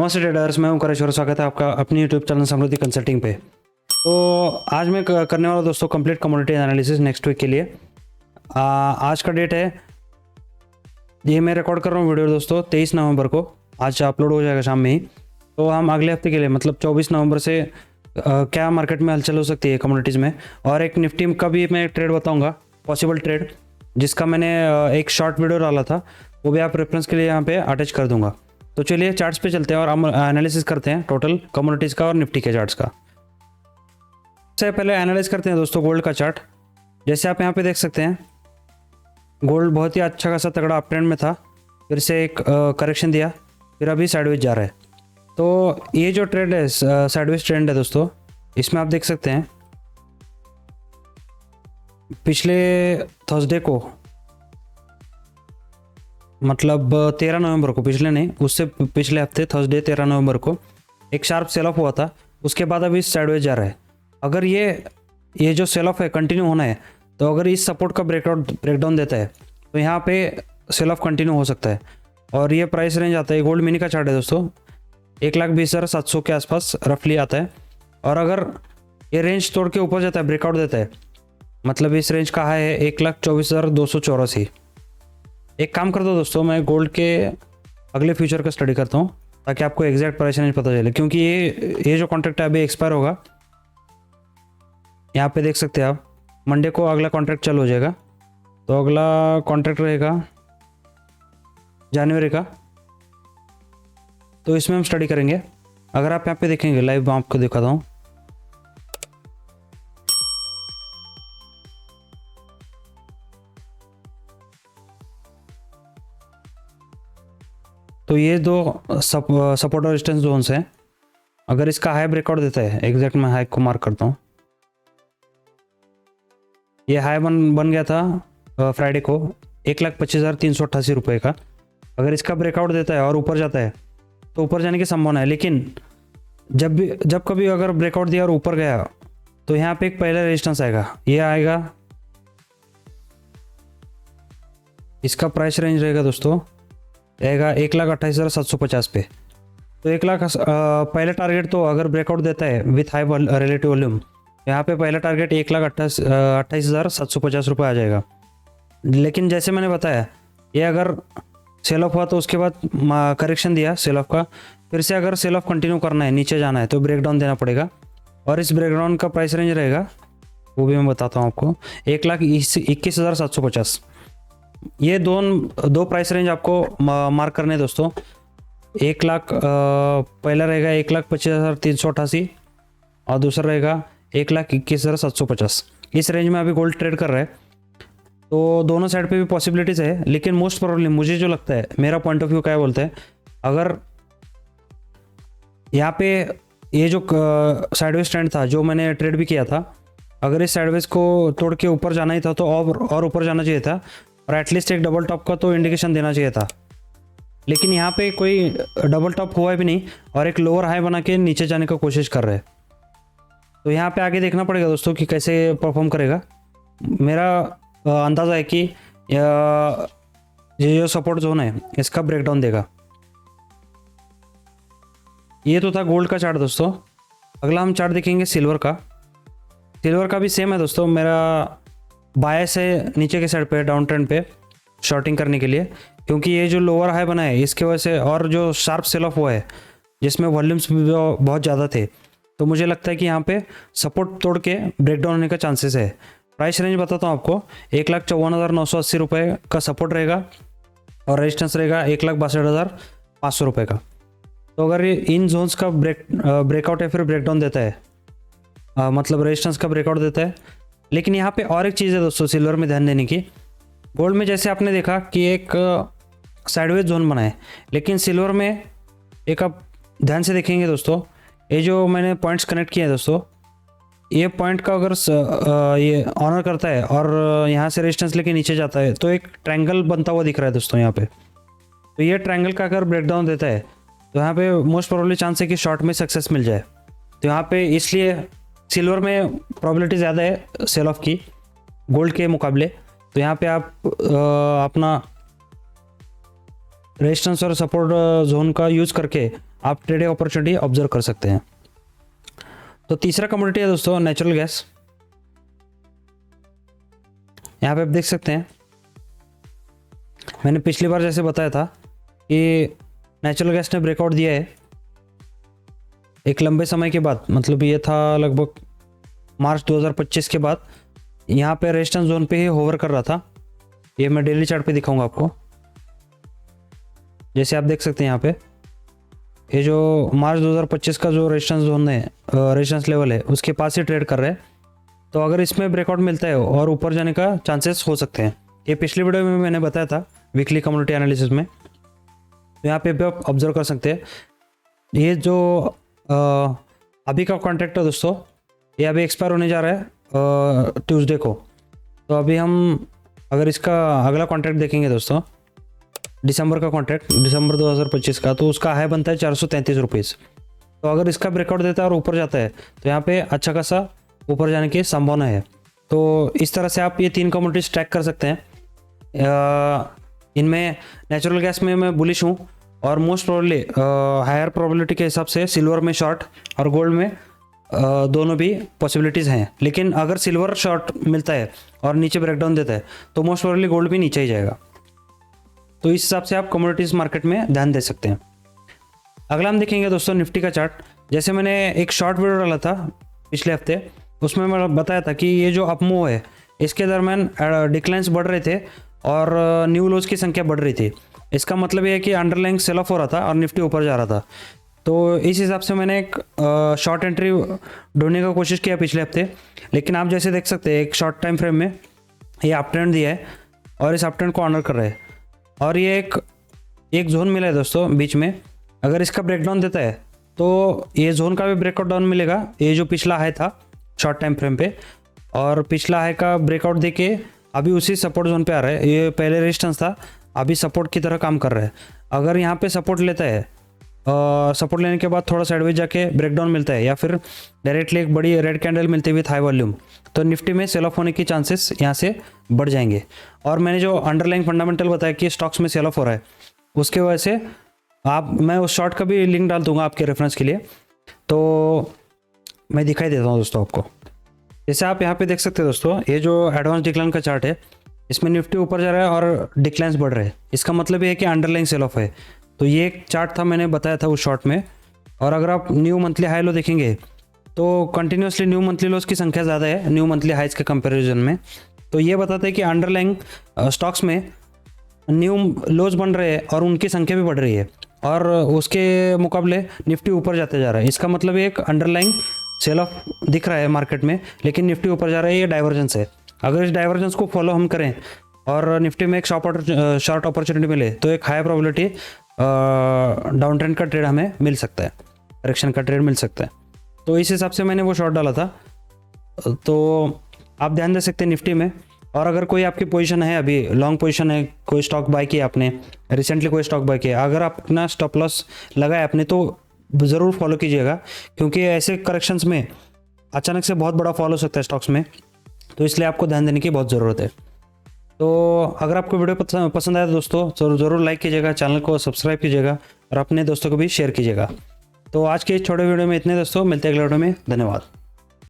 नमस्ते ट्रेडर्स, मैं हूं करेश्वर। स्वागत है आपका अपनी यूट्यूब चैनल समृद्धि कंसल्टिंग पे। तो आज मैं करने वाला दोस्तों complete commodity analysis next week के लिए। आज का डेट है, ये मैं रिकॉर्ड कर रहा हूँ वीडियो दोस्तों 23 नवंबर को। आज अपलोड हो जाएगा शाम में ही। तो हम अगले हफ्ते के लिए मतलब 24 नवंबर से क्या मार्केट में हलचल हो सकती है कमोडिटीज़ में, और एक निफ्टी का भी मैं ट्रेड बताऊँगा, पॉसिबल ट्रेड, जिसका मैंने एक शॉर्ट वीडियो डाला था, वो भी आप रेफरेंस के लिए यहाँ पे अटैच कर दूंगा। तो चलिए चार्ट्स पे चलते हैं और हम एनालिसिस करते हैं टोटल कमोडिटीज़ का और निफ्टी के चार्ट्स का। सबसे पहले एनालाइज करते हैं दोस्तों गोल्ड का चार्ट। जैसे आप यहाँ पे देख सकते हैं, गोल्ड बहुत ही अच्छा खासा तगड़ा अप ट्रेंड में था, फिर से एक करेक्शन दिया, फिर अभी साइडवेज जा रहा है। तो ये जो ट्रेंड है साइडवेज ट्रेंड है दोस्तों, इसमें आप देख सकते हैं पिछले थर्सडे को, मतलब 13 नवंबर को, पिछले नहीं उससे पिछले हफ्ते थर्सडे 13 नवंबर को एक शार्प सेल ऑफ हुआ था। उसके बाद अभी साइडवेज जा रहा है। अगर ये जो सेल ऑफ है कंटिन्यू होना है, तो अगर इस सपोर्ट का ब्रेकडाउन देता है तो यहाँ पे सेल ऑफ कंटिन्यू हो सकता है। और ये प्राइस रेंज आता है, गोल्ड मिनी का चार्ट है दोस्तों, 1,20,700 के आसपास रफली आता है। और अगर ये रेंज तोड़ के ऊपर जाता है, ब्रेकआउट देता है, मतलब इस रेंज का हाई है 1,24,284। एक काम कर दो दोस्तों, मैं गोल्ड के अगले फ्यूचर का स्टडी करता हूँ ताकि आपको एग्जैक्ट प्राइस रेंज पता चले, क्योंकि ये जो कॉन्ट्रैक्ट है अभी एक्सपायर होगा। यहाँ पे देख सकते हैं आप, मंडे को अगला कॉन्ट्रैक्ट चालू हो जाएगा। तो अगला कॉन्ट्रैक्ट रहेगा जनवरी का, तो इसमें हम स्टडी करेंगे। अगर आप यहाँ पे देखेंगे लाइव, मैं आपको दिखाता हूँ। तो ये दो सपोर्ट और रेजिस्टेंस जोन्स हैं। अगर इसका हाई ब्रेकआउट देता है, एग्जैक्ट मैं हाई को मार्क करता हूँ, ये हाई बन गया था फ्राइडे को 1,25,388 रुपये का। अगर इसका ब्रेकआउट देता है और ऊपर जाता है तो ऊपर जाने की संभावना है। लेकिन जब कभी अगर ब्रेकआउट दिया और ऊपर गया, तो यहाँ पे एक पहला रेजिस्टेंस आएगा, ये आएगा, इसका प्राइस रेंज रहेगा दोस्तों, रहेगा 1,28,750 पे। तो 1 लाख पहला टारगेट, तो अगर ब्रेकआउट देता है विथ हाई रिलेटिव वॉल्यूम, यहाँ पे पहला टारगेट 1,28,750 रुपये आ जाएगा। लेकिन जैसे मैंने बताया, ये अगर सेल ऑफ हुआ तो उसके बाद करेक्शन दिया सेल ऑफ का, फिर से अगर सेल ऑफ कंटिन्यू करना है, नीचे जाना है, तो ब्रेकडाउन देना पड़ेगा। और इस ब्रेकडाउन का प्राइस रेंज रहेगा, वो भी मैं बताता हूँ आपको, 1,21,750। ये दो प्राइस रेंज आपको मार्क करने दोस्तों। 1 लाख पहला रहेगा 1,25,388 और दूसरा रहेगा 1,21,750। इस रेंज में अभी गोल्ड ट्रेड कर रहा है। तो दोनों साइड पे भी पॉसिबिलिटीज़ है, लेकिन मोस्ट प्रोबेबली मुझे जो लगता है, मेरा पॉइंट ऑफ व्यू क्या बोलता है, अगर यहाँ पे ये जो साइडवेज ट्रेंड था जो मैंने ट्रेड भी किया था, अगर इस साइडवेज को तोड़ के ऊपर जाना ही था तो और ऊपर जाना चाहिए था, और एटलीस्ट एक डबल टॉप का तो इंडिकेशन देना चाहिए था। लेकिन यहाँ पे कोई डबल टॉप हुआ भी नहीं, और एक लोअर हाई बना के नीचे जाने का कोशिश कर रहे हैं। तो यहाँ पे आगे देखना पड़ेगा दोस्तों कि कैसे परफॉर्म करेगा। मेरा अंदाज़ा है कि ये जो सपोर्ट जोन है इसका ब्रेकडाउन देगा। ये तो था गोल्ड का चार्ट दोस्तों। अगला हम चार्ट देखेंगे सिल्वर का। सिल्वर का भी सेम है दोस्तों, मेरा बायस है नीचे के साइड पे, डाउन ट्रेंड पे शॉर्टिंग करने के लिए, क्योंकि ये जो लोअर हाई बना है इसके वजह से, और जो शार्प सेल ऑफ हुआ है जिसमें वॉल्यूम्स भी बहुत ज़्यादा थे, तो मुझे लगता है कि यहाँ पे सपोर्ट तोड़ के ब्रेकडाउन होने का चांसेस है। प्राइस रेंज बताता हूँ आपको, 1,54,980 रुपये का सपोर्ट रहेगा और रेजिस्टेंस रहेगा 1,62,500 रुपये का। तो अगर ये इन जोन्स का ब्रेकआउट या फिर ब्रेकडाउन देता है, मतलब रेजिस्टेंस का ब्रेकआउट देता है। लेकिन यहाँ पे और एक चीज़ है दोस्तों सिल्वर में ध्यान देने की। गोल्ड में जैसे आपने देखा कि एक साइडवेज जोन बना है, लेकिन सिल्वर में एक आप ध्यान से देखेंगे दोस्तों, ये जो मैंने पॉइंट्स कनेक्ट किए हैं दोस्तों, ये पॉइंट का अगर ये ऑनर करता है और यहाँ से रेजिस्टेंस लेके नीचे जाता है, तो एक ट्रायंगल बनता हुआ दिख रहा है दोस्तों यहाँ पे। तो ये ट्रायंगल का अगर ब्रेकडाउन देता है, तो यहाँ पे मोस्ट प्रोबेबली चांस है कि शॉर्ट में सक्सेस मिल जाए। तो यहाँ पे इसलिए सिल्वर में प्रोबेबिलिटी ज़्यादा है सेल ऑफ की गोल्ड के मुकाबले। तो यहाँ पे आप अपना रेजिस्टेंस और सपोर्ट जोन का यूज़ करके आप ट्रेडिंग अपॉर्चुनिटी ऑब्जर्व कर सकते हैं। तो तीसरा कमोडिटी है दोस्तों नेचुरल गैस। यहाँ पे आप देख सकते हैं, मैंने पिछली बार जैसे बताया था कि नेचुरल गैस ने ब्रेकआउट दिया है एक लंबे समय के बाद, मतलब ये था लगभग मार्च 2025 के बाद। यहाँ पे रेजिस्टेंस जोन पे ही होवर कर रहा था। ये मैं डेली चार्ट पे दिखाऊंगा आपको। जैसे आप देख सकते हैं यहाँ पे ये जो मार्च 2025 का जो रेजिस्टेंस जोन है, रेजिस्टेंस लेवल है, उसके पास ही ट्रेड कर रहे हैं। तो अगर इसमें ब्रेकआउट मिलता है और ऊपर जाने का चांसेस हो सकते हैं। ये पिछली वीडियो में मैंने बताया था वीकली कम्युनिटी एनालिसिस में। तो यहाँ पे भी आप ऑब्जर्व कर सकते हैं। ये जो अभी का कॉन्ट्रैक्ट है दोस्तों, ये अभी एक्सपायर होने जा रहा है ट्यूसडे को। तो अभी हम अगर इसका अगला कॉन्ट्रैक्ट देखेंगे दोस्तों, दिसंबर का कॉन्ट्रैक्ट, दिसंबर 2025 का, तो उसका हाई बनता है 433 रुपीज़। तो अगर इसका ब्रेकआउट देता है और ऊपर जाता है तो यहाँ पे अच्छा खासा ऊपर जाने की संभावना है। तो इस तरह से आप ये 3 कमोडिटीज ट्रैक कर सकते हैं। इनमें नेचुरल गैस में मैं बुलिश हूँ और मोस्ट प्रोबेबली हायर प्रोबेबिलिटी के हिसाब से सिल्वर में शॉर्ट और गोल्ड में दोनों भी पॉसिबिलिटीज़ हैं। लेकिन अगर सिल्वर शॉर्ट मिलता है और नीचे ब्रेकडाउन देता है तो मोस्ट प्रोबेबली गोल्ड भी नीचे ही जाएगा। तो इस हिसाब से आप कमोडिटीज़ मार्केट में ध्यान दे सकते हैं। अगला हम देखेंगे दोस्तों निफ्टी का चार्ट। जैसे मैंने एक शॉर्ट वीडियो डाला था पिछले हफ्ते, उसमें मैं बताया था कि ये जो अपमूव है इसके दरम्यान डिक्लाइंस बढ़ रहे थे और न्यू लोज की संख्या बढ़ रही थी। इसका मतलब ये है कि अंडरलाइंग सेल ऑफ हो रहा था और निफ्टी ऊपर जा रहा था। तो इस हिसाब से मैंने एक शॉर्ट एंट्री ढूंढने का कोशिश किया पिछले हफ्ते। लेकिन आप जैसे देख सकते हैं एक शॉर्ट टाइम फ्रेम में ये अप ट्रेंड दिया है और इस अप ट्रेंड को ऑनर कर रहा है और ये एक जोन मिला है दोस्तों बीच में। अगर इसका ब्रेकडाउन देता है तो ये जोन का भी ब्रेकआउट डाउन मिलेगा। ये जो पिछला हाई था शॉर्ट टाइम फ्रेम पे, और पिछला हाई का ब्रेकआउट देके अभी उसी सपोर्ट जोन पे आ रहा है। ये पहले रेजिस्टेंस था, अभी सपोर्ट की तरह काम कर रहा है। अगर यहाँ पे सपोर्ट लेता है, सपोर्ट लेने के बाद थोड़ा साइडवेज जाके ब्रेकडाउन मिलता है या फिर डायरेक्टली एक बड़ी रेड कैंडल मिलती हुई हाई वॉल्यूम, तो निफ्टी में सेल ऑफ होने की चांसेस यहाँ से बढ़ जाएंगे। और मैंने जो अंडरलाइंग फंडामेंटल बताया कि स्टॉक्स में सेल ऑफ हो रहा है, उसके वजह से मैं उस शॉर्ट का भी लिंक डाल दूंगा आपके रेफरेंस के लिए। तो मैं दिखाई देता हूँ दोस्तों आपको। जैसे आप यहाँ पे देख सकते हैं दोस्तों, ये जो एडवांस डिक्लाइन का चार्ट है, इसमें निफ्टी ऊपर जा रहा है और डिक्लाइंस बढ़ रहे हैं। इसका मतलब ये है कि अंडरलाइंग सेल ऑफ है। तो ये एक चार्ट था, मैंने बताया था उस शॉर्ट में। और अगर आप न्यू मंथली हाई लो देखेंगे तो कंटिन्यूसली न्यू मंथली लोज की संख्या ज़्यादा है न्यू मंथली हाइज के कंपैरिजन में। तो ये बताता है कि अंडरलाइंग स्टॉक्स में न्यू लोज बन रहे हैं और उनकी संख्या भी बढ़ रही है और उसके मुकाबले निफ्टी ऊपर जाते जा रहा है। इसका मतलब एक अंडरलाइंग सेल ऑफ दिख रहा है मार्केट में, लेकिन निफ्टी ऊपर जा रहा है। ये डाइवर्जेंस है। अगर इस डाइवर्जेंस को फॉलो हम करें और निफ्टी में एक शॉर्ट अपॉर्चुनिटी मिले तो एक हाई प्रोबेबिलिटी डाउन ट्रेंड का ट्रेड हमें मिल सकता है, करेक्शन का ट्रेड मिल सकता है। तो इस हिसाब से मैंने वो शॉर्ट डाला था। तो आप ध्यान दे सकते हैं निफ्टी में। और अगर कोई आपकी पोजीशन है, अभी लॉन्ग पोजीशन है, कोई स्टॉक बाय किया आपने, रिसेंटली कोई स्टॉक बाय किया, अगर आप अपना स्टॉप लॉस लगाए आपने तो ज़रूर फॉलो कीजिएगा, क्योंकि ऐसे करेक्शंस में अचानक से बहुत बड़ा फॉल हो सकता है स्टॉक्स में। तो इसलिए आपको ध्यान देने की बहुत ज़रूरत है। तो अगर आपको वीडियो पसंद आया तो दोस्तों ज़रूर लाइक कीजिएगा, चैनल को सब्सक्राइब कीजिएगा और अपने दोस्तों को भी शेयर कीजिएगा। तो आज के इस छोटे वीडियो में इतने दोस्तों, मिलते हैं अगले वीडियो में। धन्यवाद।